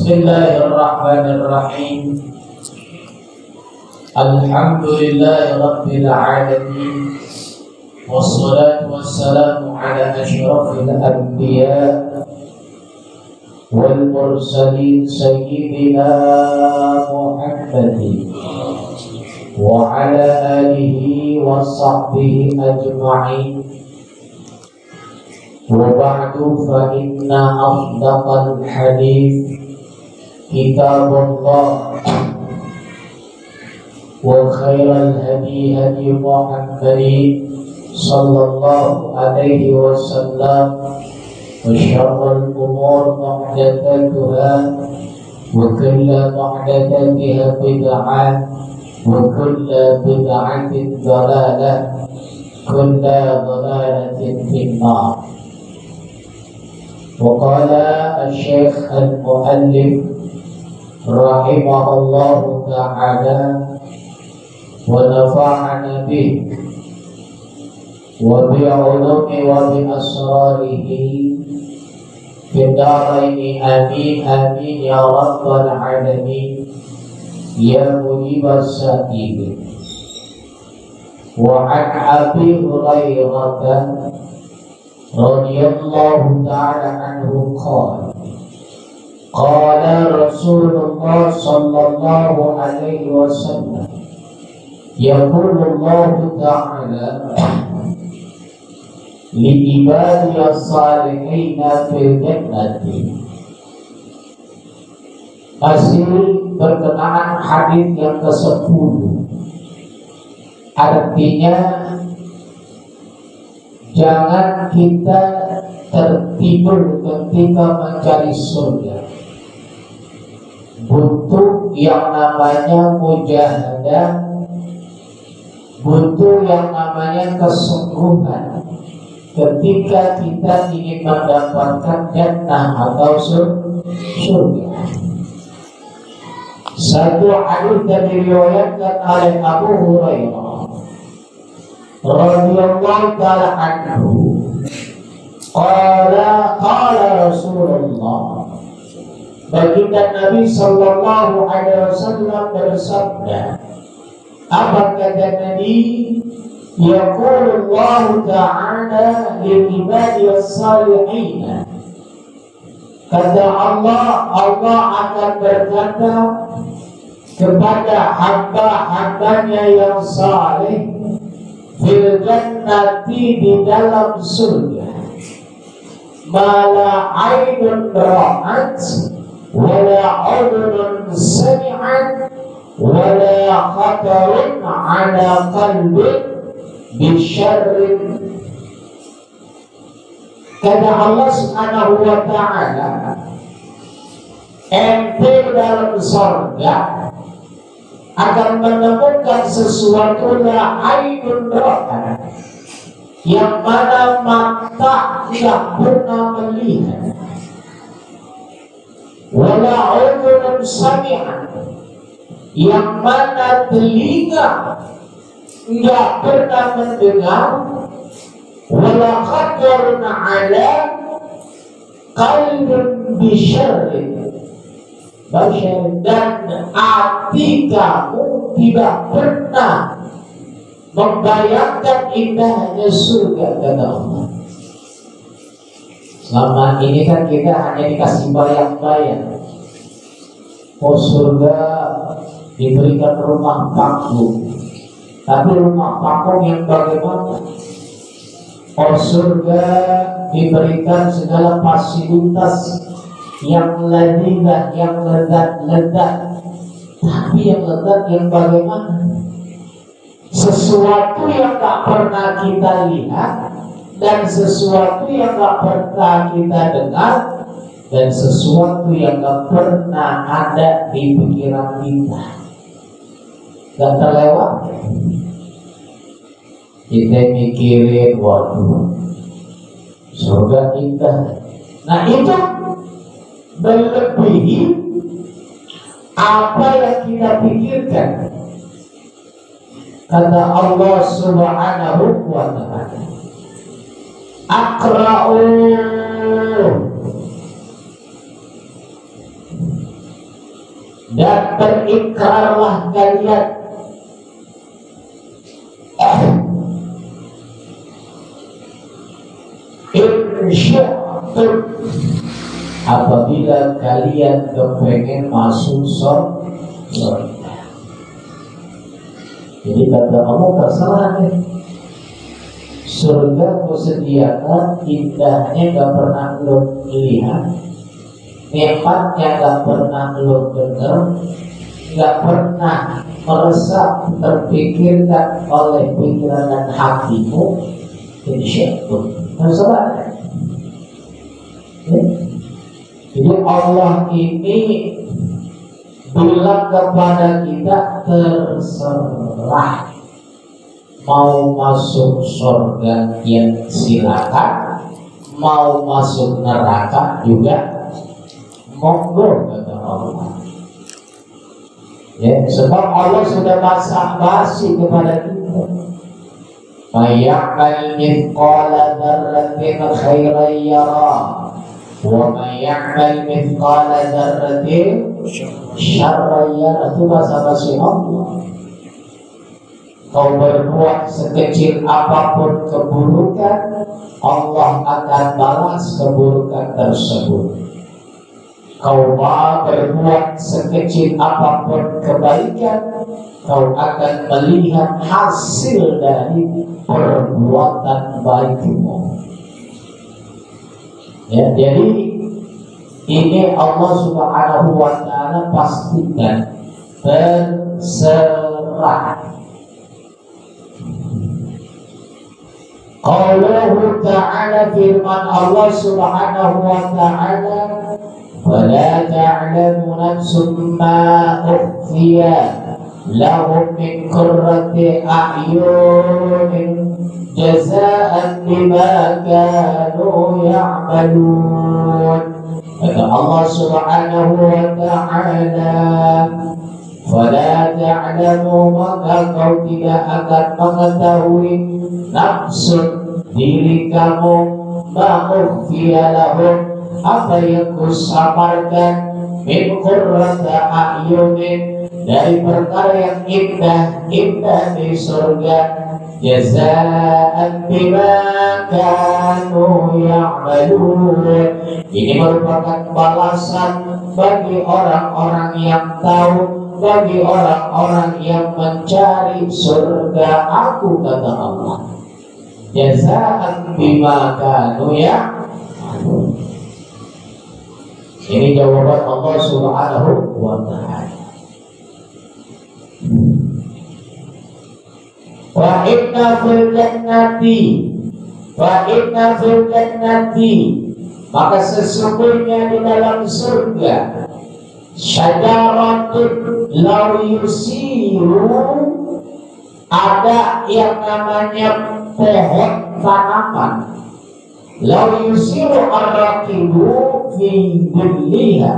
Bismillahirrahmanirrahim. Alhamdulillahi rabbil alamin. Wassalatu wassalamu ala asyrafil anbiya wal mursalin sayyidina Muhammadin wa ala alihi wa sahbihi ajma'in. Wa ba'du fa inna asdaqal hadits kitabullah wa khairal hadi hadi Muhammadin sallallahu alaihi wasallam wa syarrul umur muhdatsatuha wa kullu muhdatsatin bid'ah wa kullu bid'atin dhalalah kullu dhalalatin finnar. وقال الشيخ المؤلف رحمه الله تعالى ونفعنا به وبعلومه وبأسراره في الدارين آمين آمين يا رب العالمين يا مجيب السائلين. وعن أبي هريرة radhiyallahu ta'ala anhu qala Rasulullah sallallahu alaihi wasallam yaqulullahu ta'ala li ibadiyas salihina fil jannati. Masih berkenaan hadis yang ke-10, artinya jangan kita tertidur ketika mencari surga. Butuh yang namanya mujahadah, butuh yang namanya kesungguhan ketika kita ingin mendapatkan jannah atau surga. Satu hadis yang diriwayatkan oleh Abu Hurairah radhiyallahu ta'ala anhu qala Rasulullah, baginda Nabi sallallahu alaihi wasallam bersabda, apa kata Nabi? Yaqulullahu ta'ala li ibadiyas salihin, kata Allah akan berkata kepada hamba-hambanya yang saleh fil jannati, di dalam surga, mala ainun ra'at wala udhunun sami'at wala khatarun ala qalbin bisyarrin. Kata Allah subhanahu wa ta'ala, ente dalam surga akan menemukan sesuatu la ainun ra'at, yang mana mata tidak pernah melihat, wala udhunun sami'at, yang mana telinga tidak pernah mendengar, wala khatarun ala qalbin bisyarrin, dan hati kamu tidak pernah membayangkan indahnya surga, kata Allah. Selama ini kan kita hanya dikasih bayang-bayang. Oh, surga diberikan rumah panggung, tapi rumah panggung yang bagaimana? Oh, surga diberikan segala fasilitas yang lezat, yang lezat, tapi yang lezat yang bagaimana? Sesuatu yang tak pernah kita lihat, dan sesuatu yang tak pernah kita dengar, dan sesuatu yang tak pernah ada di pikiran kita. Gak terlewat. Kita mikirin, waduh, surga indah. Nah, itu melebihi apa yang kita pikirkan. Kata Allah subhanahu wa ta'ala, Aqra'u dan berikrarlah kalian insya'tum, apabila kalian kepengen masuk surga. Jadi kata Allah, terserah nih, surga ku sediakan, indahnya gak pernah lo lihat, nikmatnya gak pernah lo dengar, gak pernah meresap terpikirkan oleh pikiran dan hatimu. Insya'tum, terserah. Jadi Allah ini bilang kepada kita, terserah, mau masuk surga yang silakan, mau masuk neraka juga monggo, kata Allah. Ya, sebab Allah sudah basa-basi kepada kita. Mayyamal mithqala dzarratin khairan yara, wa mayyamal mithqala dzarratin syarran yara. Itu basa-basi Allah. Kau berbuat sekecil apapun keburukan, Allah akan balas keburukan tersebut. Kau mau berbuat sekecil apapun kebaikan, kau akan melihat hasil dari perbuatan baikmu. Ya, jadi ini Allah Subhanahu wa Ta'ala pastikan, terserah. Qauluhu ta'ala, firman Allah Subhanahu wa Ta'ala, وَلَا تَعْلَمُ نَفْسٌ مَا أُخْفِيَ لَهُم مِّن قُرَّةِ أَعْيُنٍ جَزَاءً بِمَا كَانُوا يَعْمَلُونَ. Kata Allah Subhanahu wa Ta'ala, فَلَا تَعْلَمُ, maka kau tidak akan mengetahui, nafsun, diri kamu, ma ukhfiya lahum, apa yang kusamarkan, min qurrata a'yunin, dari perkara yang indah di surga, jazaan bima kanu ya'malun. Ini merupakan balasan bagi orang-orang yang tahu, bagi orang-orang yang mencari surga aku, kata Allah. Jazaan bima kanu ya'malun. Ini jawaban Allah Subhanahu wa Ta'ala. Wa inna fil jannati, maka sesungguhnya di dalam surga, syajaratun law yusiru, ada yang namanya pohon tanaman. Law yusiru ar-raqibu fi dhilliha,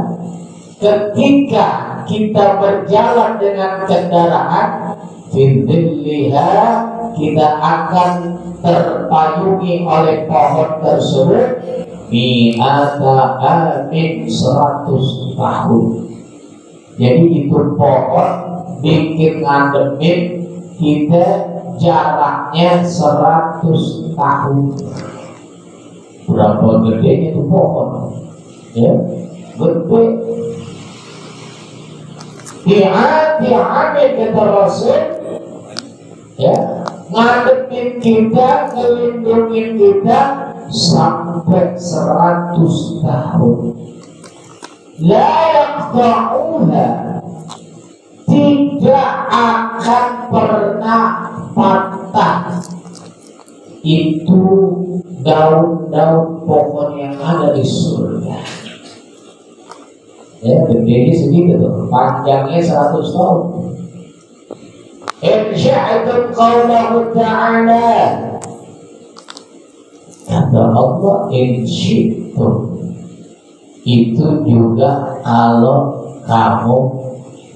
ketika kita berjalan dengan kendaraan, fi dhilliha, kita akan terpayungi oleh pohon tersebut, mi'ata amin, 100 tahun. Jadi itu pohon bikin ngademin kita jaraknya 100 tahun. Berapa gedenya itu pohon? Ya, gede. Hati-hati kata Rasul, ya, ngadepin kita, ngelindungin kita sampai 100 tahun. La yaqta'uha, tidak akan pernah patah itu daun-daun pohon yang ada di surga. Ya, begini segitu tuh, panjangnya 100 tahun. Insya'atum qawlahu ta'ala, kata Allah, insyi'tum, itu juga kalau kamu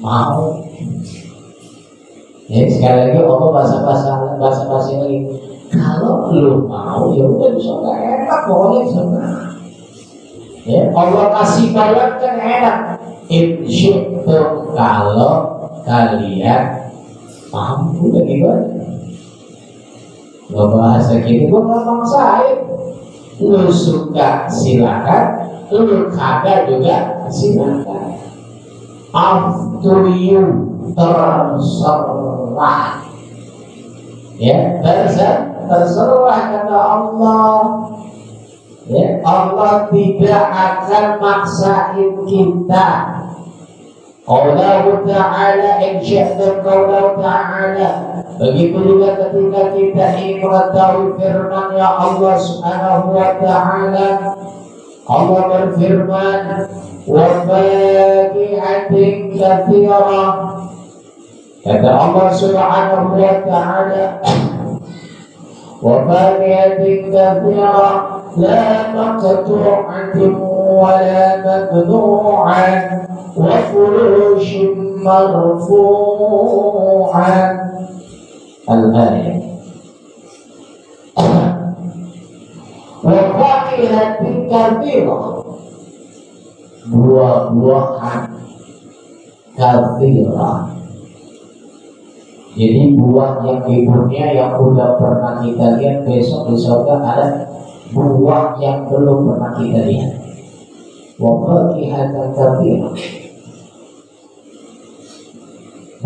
mau. Ya, sekali lagi Allah bahasa lagi. Kalau lu mau, ya udah, bisa nggak enak pokoknya sebenarnya. Ya, Allah kasih banyak kan enak. insyi'tum kalau kalian mampu udah gimana? Lo bahasa gini gue gak maksain. Lu suka silakan, lu kagak juga silakan. Up to you, terserah. Ya, terserah kata Allah. Ya, Allah tidak akan maksain kita. Qaulahu ta'ala in syi'tum qaulahu ta'ala. Begitu juga ketika kita ingin mengetahui firman ya Allah Subhanahu wa ta'ala. Allah berfirman wa faqihatin katsirah. Kata Allah Subhanahu wa ta'ala wa faqihatin katsirah la maqtu'atin wa la mamnu'ah wa furushin marfu'ah. Al-ayat wa faqihatin katsirah, buah-buahan katsirah. Jadi buah yang di dunia yang udah pernah kita lihat, besok di surga ada buah yang belum pernah kita lihat. Wa faqihatan katsirah,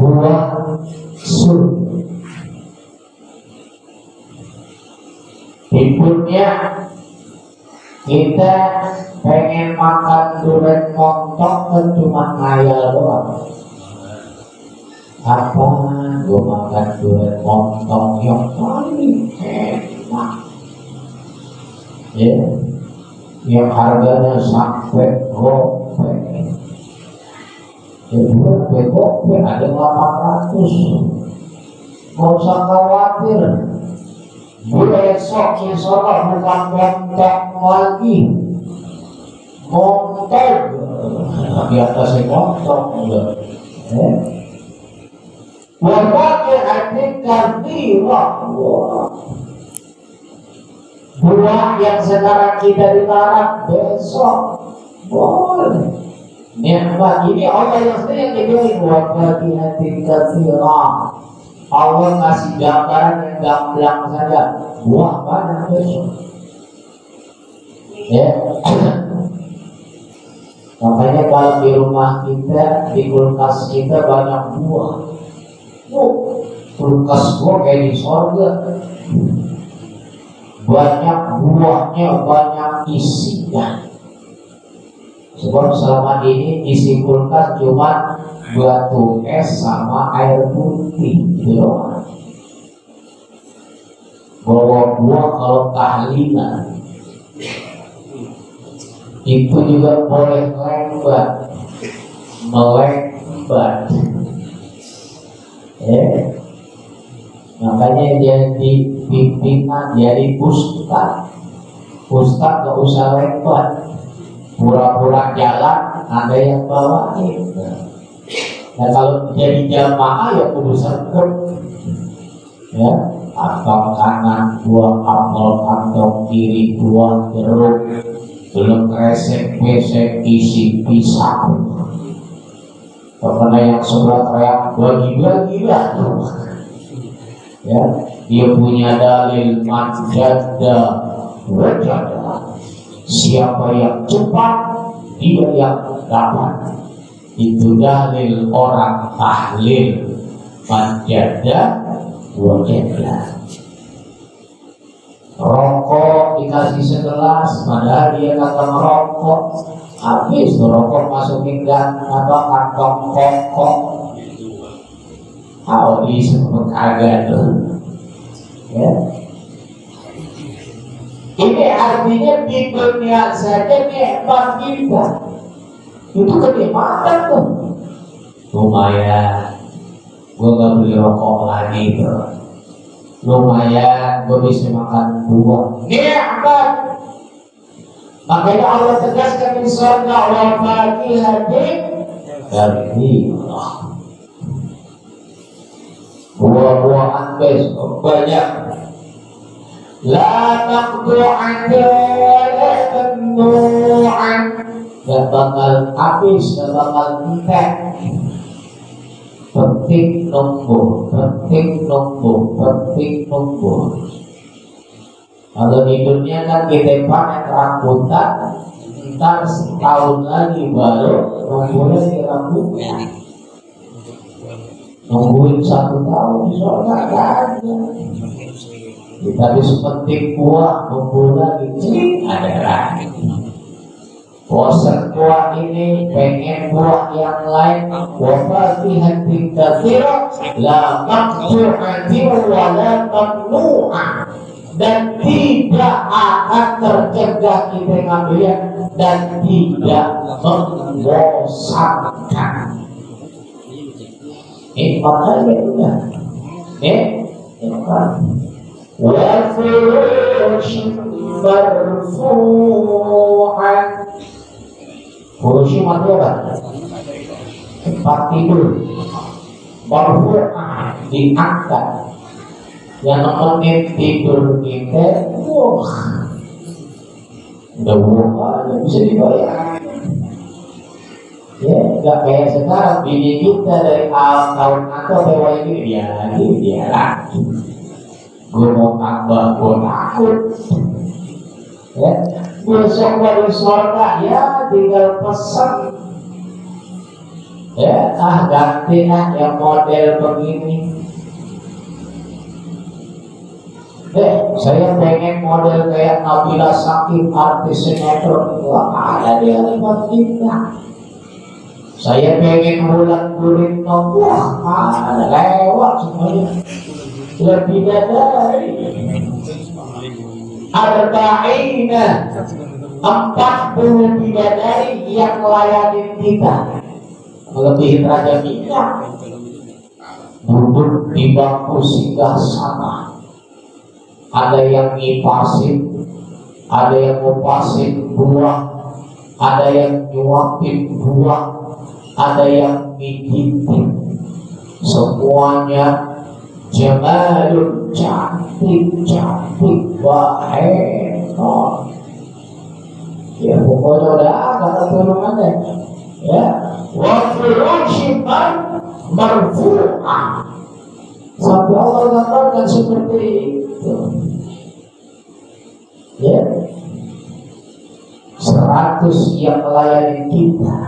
buah surga. Di dunia kita pengen makan durian montok kan cuma ngayal doang. Apa gue makan durian montok yang paling enak, ya, yang harganya sampai gope. Ya durian gope ada 800. Gak usah khawatir. Besok insya bukan montok lagi, montok di atasnya montok udah. Berbagai hati katsirah, buah yang sekarang kita dilarang besok boleh. Nikmat ini Allah yang sendiri yang dibilang berbagai hati katsirah. Allah kasih gambaran yang gamblang saja, buah banyak besok. Ya, makanya kalau di rumah kita, di kulkas kita banyak buah. Kulkas gua kayak di sorga, banyak buahnya, banyak isinya. Sebab selama ini isi kulkas cuma batu es sama air putih gitu doang. Bawa buah kalau tahlilan itu juga boleh melembat. Makanya jadi pimpinan, jadi ustaz gak usah lebat, pura-pura jalan ada yang bawain. Nah kalau jadi jamaah ya kudu sergap, ya, kantong kanan buah apel, kantong kiri buah jeruk, belum kresek pesek isi pisang. Karena yang sebelah teriak bagi-bagi lah, ya, dia punya dalil manjada wajada, siapa yang cepat dia yang dapat. Itu dalil orang tahlil manjada wajada. Rokok dikasih segelas padahal dia kagak merokok, habis tuh rokok masukin kantong kokok. Habis kagak tuh, ya. Ini artinya di dunia saja nikmat kita itu kenikmatan tuh. Lumayan, gue gak beli rokok lagi tuh. Lumayan, gue bisa makan buah. Nikmat. Makanya Allah tegaskan di surga wa faqihatin katsirah. Buah-buahan besok banyak. La taqdu'an wa la tamnu'an gak bakal habis, gak bakal entek. Penting nunggu, penting nunggu, penting nunggu. Kalau di dunia kan kita panen rambutan, ntar setahun lagi baru nunggunya di rambutan. Nungguin 1 tahun di surga gak ada. Kita bisa petik buah, nunggu lagi, cing, ada lagi. Bosan buah ini, pengen buah yang lain. Wafatihatin kathira, la maqtu'atin wa la mamnu'ah. Dan tidak akan tercegah kita ngambilnya, dan tidak membosankan. Makanya udah, wa furushin marfu'ah. Furushin marfu'ah, tempat tidur marfu'ah, diangkat, yang nemenin tidur kita. Udah aja bisa dibayar. Ya, nggak kayak sekarang bini kita dari tahun atau dewa ini dia lagi. Gue mau tambah, gue takut. Ya, besok dari surga ya tinggal pesan. Ya, ganti yang model begini. Saya pengen model kayak Nabila Shakib, artis sinetron. Wah, ada dia lewat kita. Saya pengen Wulan Guritno. Wah, ada lewat semuanya. Lebih dari Arba'ina, 40 bidadari yang melayani kita. Melebihi raja kita. Duduk di bangku singgah sana. Ada yang ngipasin, ada yang ngupasin buah, ada yang nyuapin buah, ada yang mijitin. Semuanya jamalun, cantik baheno. Ya pokoknya udah kata turunannya. Ya, wa furushin marfu'ah. Sampai Allah gambarkan seperti itu. Ya, 100 yang melayani kita,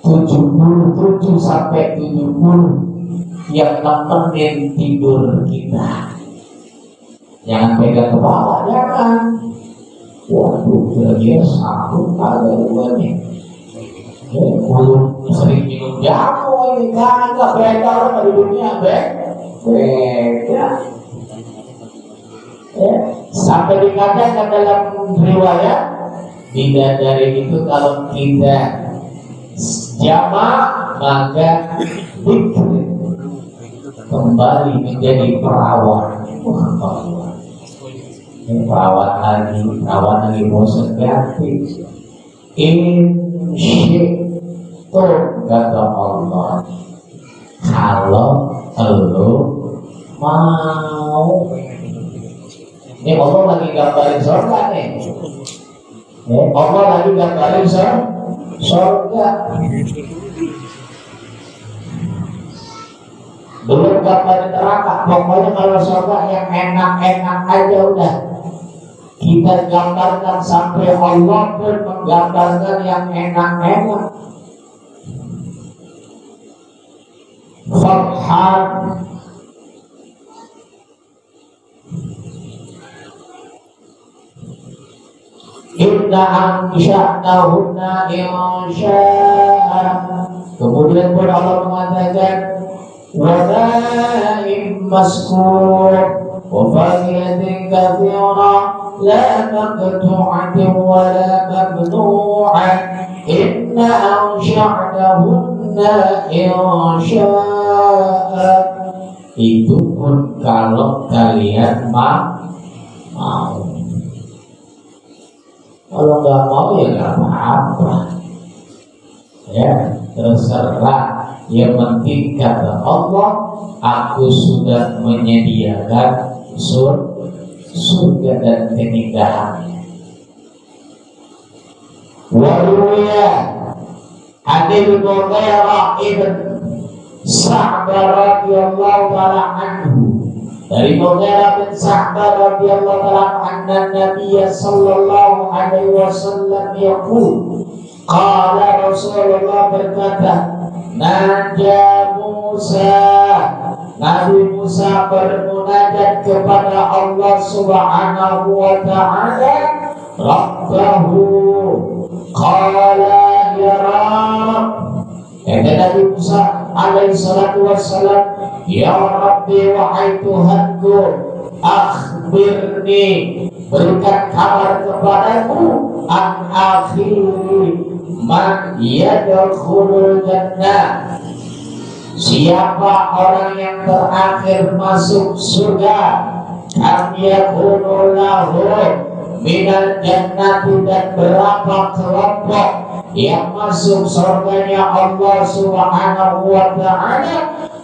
77 sampai 70 yang nemenin tidur kita. Jangan pegang ke bawah, jangan. Waduh, kira-kira sanggup ada uangnya. Belum sering minum jamu ini kan, nggak beda orang di dunia, beda. Ya, sampai dikatakan dalam riwayat bidadari itu kalau tidak jamak maka dikri kembali menjadi perawan. Perawan lagi bosan ganti. Insyi'tu kata Allah, kalau lo mau. Ini Allah lagi gambarin surga nih. Allah lagi gambarin surga. Belum gambarin neraka. Pokoknya kalau surga yang enak-enak aja udah. Kita gambarkan sampai Allah pun menggambarkan yang enak-enak. Farhan, inna ansha'nahunna insya'a. Kemudian pun Allah mengatakan wadaim maskur wa fakihatin katsira la maqtu'atin wa la mamnu'ah. Inna ansha'nahunna insya'a. Itu pun kalau kalian mau. Kalau nggak mau ya nggak apa-apa. Ya, terserah. Yang penting kata Allah, aku sudah menyediakan surga dan keindahannya. Waruya Adil Mughirah ibn Sa'bah radhiyallahu ta'ala anhu, dari Mughirah bin Sa'bah radhiyallahu ta'ala anna Nabiya sallallahu alaihi wasallam yaqul, qala Rasulullah berkata, Naja Musa, Nabi Musa bermunajat kepada Allah subhanahu wa ta'ala Rabbahu, qala ya Rabb, kata Nabi Musa alaihi salatu wassalam, ya Rabbi wahai Tuhanku, akhbirni, berikan kabar kepadaku, an akhiri man yadkhulul jannah, siapa orang yang terakhir masuk surga, kam yakunu lahu minal jannati, dan berapa kelompok yang masuk surganya Allah subhanahu wa ta'ala.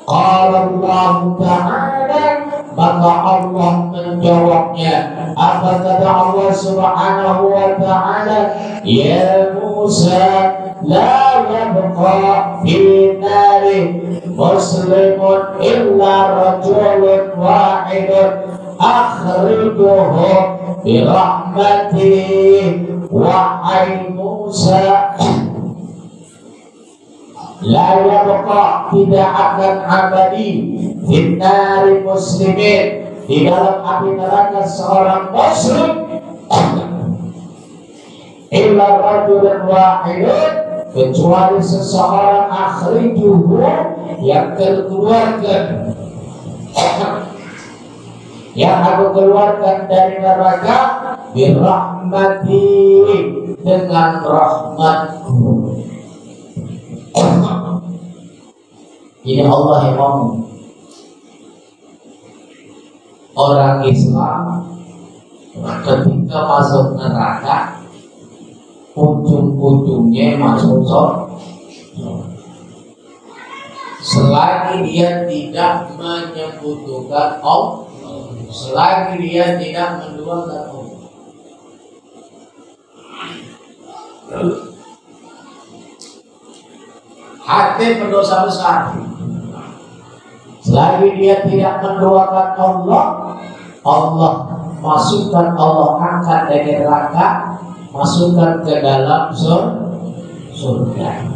Qala Allah ta'ala, maka Allah menjawabnya, apa kata Allah subhanahu wa ta'ala, ya Musa, la yabqa fi nari muslimun illa rajulun wahidun akhrijuhu birahmati. Wahai Musa, la yabqa, tidak akan abadi, finnari muslimin, di dalam api neraka seorang muslim, illa rajulun wahidun, kecuali seseorang akhrijuhu, yang keluarkan, yang aku keluarkan dari neraka, birahmati, dengan rahmatku. Ini Allah yang ngomong. Orang Islam ketika masuk neraka, ujung-ujungnya masuk surga, selagi dia tidak menyebutkan Allah, selagi dia tidak menduakan Allah. Hati pendosa besar, selagi dia tidak mendoakan Allah, Allah masukkan, Allah angkat dari neraka, masukkan ke dalam surga.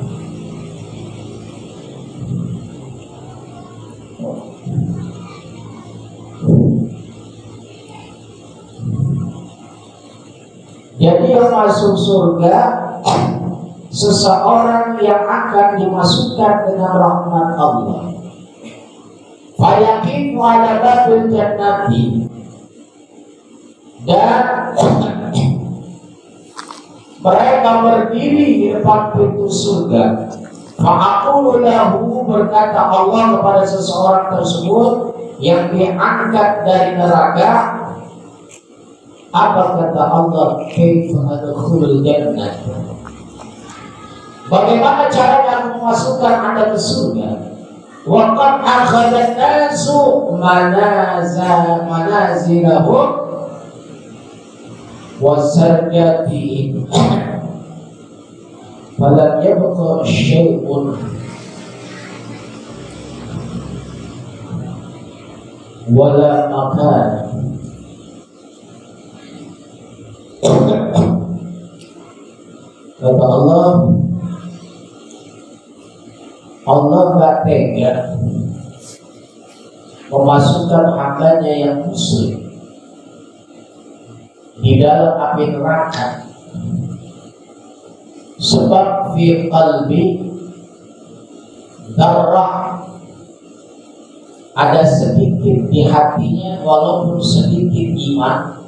Jadi yang masuk surga seseorang yang akan dimasukkan dengan rahmat Allah. Fayaqifu ala babil jannati, dan mereka berdiri di depan pintu surga. Fa'aqulu lahu, berkata Allah kepada seseorang tersebut yang diangkat dari neraka, apa kata Allah, kaifa adkhulul jannah, bagaimana caranya memasukkan Anda ke surga? Waqad akhadhan nasu manazilahum wasarjatihim falam yabqa syai'un wala makan. Kata Allah, Allah gak tega memasukkan hambanya yang muslim di dalam api neraka, sebab fi qalbi darrah, ada sedikit di hatinya, walaupun sedikit iman,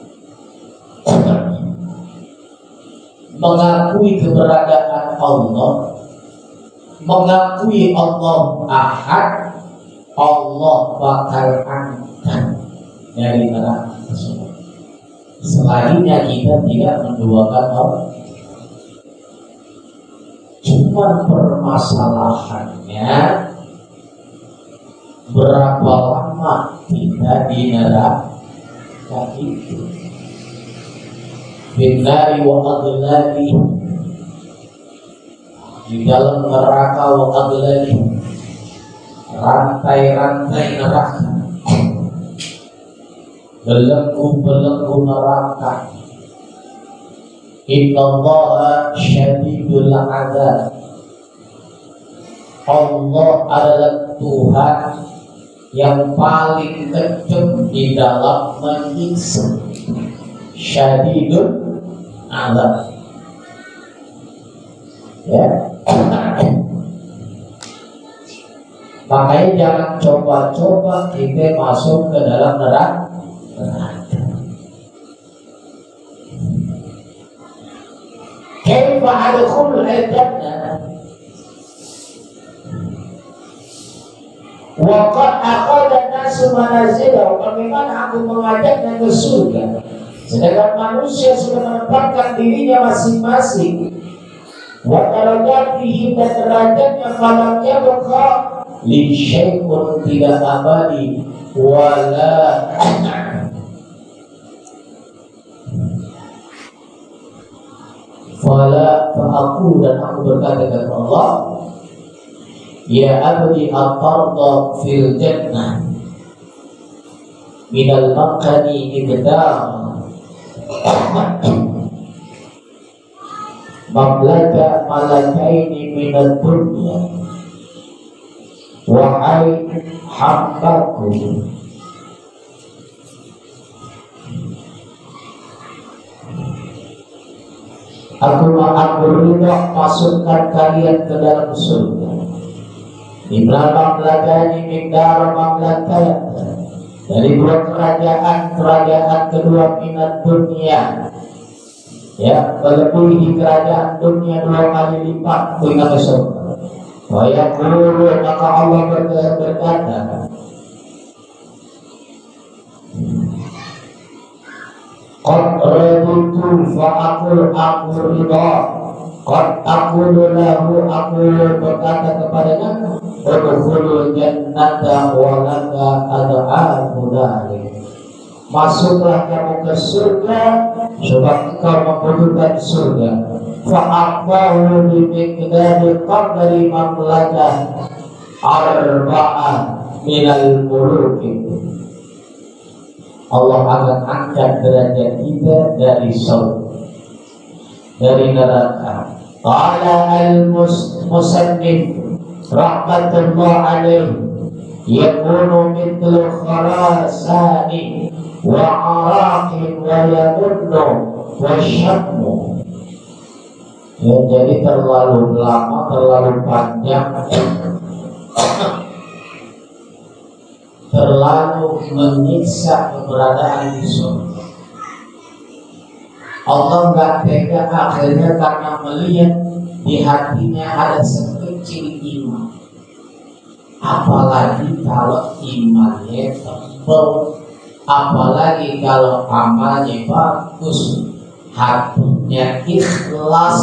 mengakui keberadaan Allah, mengakui Allah Ahad, Allah bakal angkat dari neraka tersebut. Selainnya kita tidak menduakan Allah. Cuma permasalahannya, berapa lama kita di neraka itu. Binnari wa adlali di dalam neraka wa aglali, rantai-rantai neraka, belenggu-belenggu neraka. Innallaha syadidul adzab. Allah adalah Tuhan yang paling kejam di dalam menyiksa. Syadidul adzab. Ya. Makanya jangan coba-coba kita masuk ke dalam neraka. Kaifa adkhulul jannah wa qad aqada an-nasu manazilahu. Bagaimana aku mengajaknya ke surga sedangkan manusia sudah menempatkan dirinya masing-masing. Wa darajatihi, dan derajatnya falam yabqa li syai'un, tidak abadi, wala fala fa'aku, dan aku berkata kepada Allah, ya abdi at-tarda fil jannah minal makani ibdar mablaga malakaini minal dunya. Wahai hambaku, aku ridha masukkan kalian ke dalam surga. Ibra mamlakani mingdar mamlakat, dari dua kerajaan kedua minat dunia, ya, melebihi kerajaan dunia 2 kali lipat dengan surga. Wa yaqulu, maka Allah berkata, qad raditu fa aku ridha. Qad aqulu lahu, aku berkata kepadanya, udkhulul jannata wa laka ad'afu dzalik. Masuklah kamu ke surga sebab engkau membutuhkan surga. Fa'afahu bimiqdari qadri mamlakah arba'ah minal muluki. Allah akan angkat derajat kita dari surga, dari neraka. Qala al-musannif rahmatullah alaihi, yakunu mithlu kharasani wa araqin wa yamunnu wa syammu. Ya, jadi terlalu lama, terlalu panjang, terlalu menyiksa keberadaan di surga. Allah nggak tega akhirnya karena melihat di hatinya ada sekecil iman. Apalagi kalau imannya tebal, apalagi kalau amalnya bagus, hatinya ikhlas,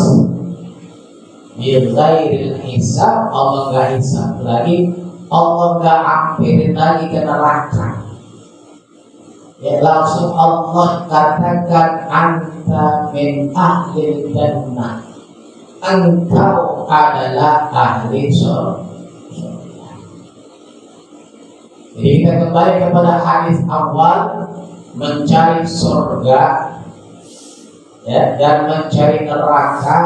bighairil hisab. Allah nggak hisab lagi, Allah nggak ampirin lagi ke neraka. Ya, langsung Allah katakan, anta min ahli jannah, engkau adalah ahli surga. Jadi kita kembali kepada hadis awal, mencari surga, ya, dan mencari neraka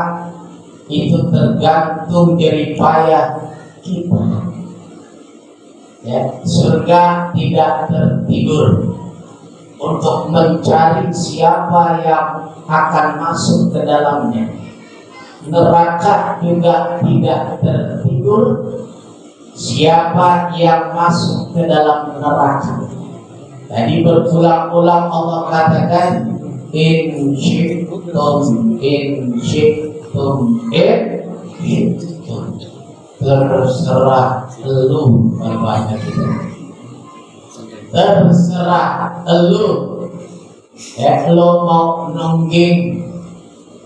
itu tergantung dari payah kita. Ya, surga tidak tertidur untuk mencari siapa yang akan masuk ke dalamnya. Neraka juga tidak tertidur siapa yang masuk ke dalam neraka. Tadi berulang-ulang Allah katakan, in syiktum, terserah lu, banyak itu. Terserah lu, ya, lo mau nungging,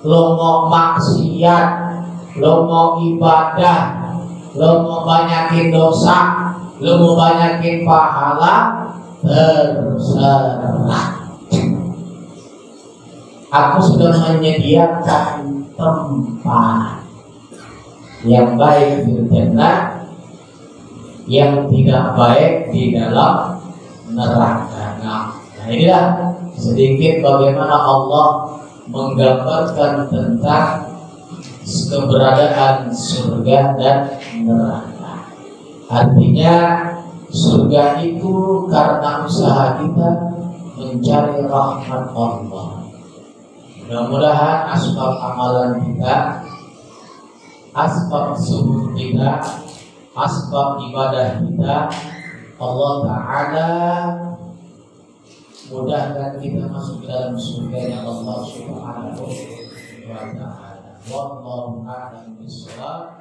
lo mau maksiat, lo mau ibadah, lo mau banyakin dosa, lo mau banyakin pahala, terserah. Aku sudah menyediakan tempat yang baik di jannah, yang tidak baik di dalam neraka. Nah, inilah sedikit bagaimana Allah menggambarkan tentang keberadaan surga dan neraka. Artinya surga itu karena usaha kita mencari rahmat Allah. Mudah-mudahan asbab amalan kita, asbab subuh kita, asbab ibadah kita, Allah Ta'ala mudahkan kita masuk ke dalam surga Allah Subhanahu wa Ta'ala. Wallahu a'lam bishawab.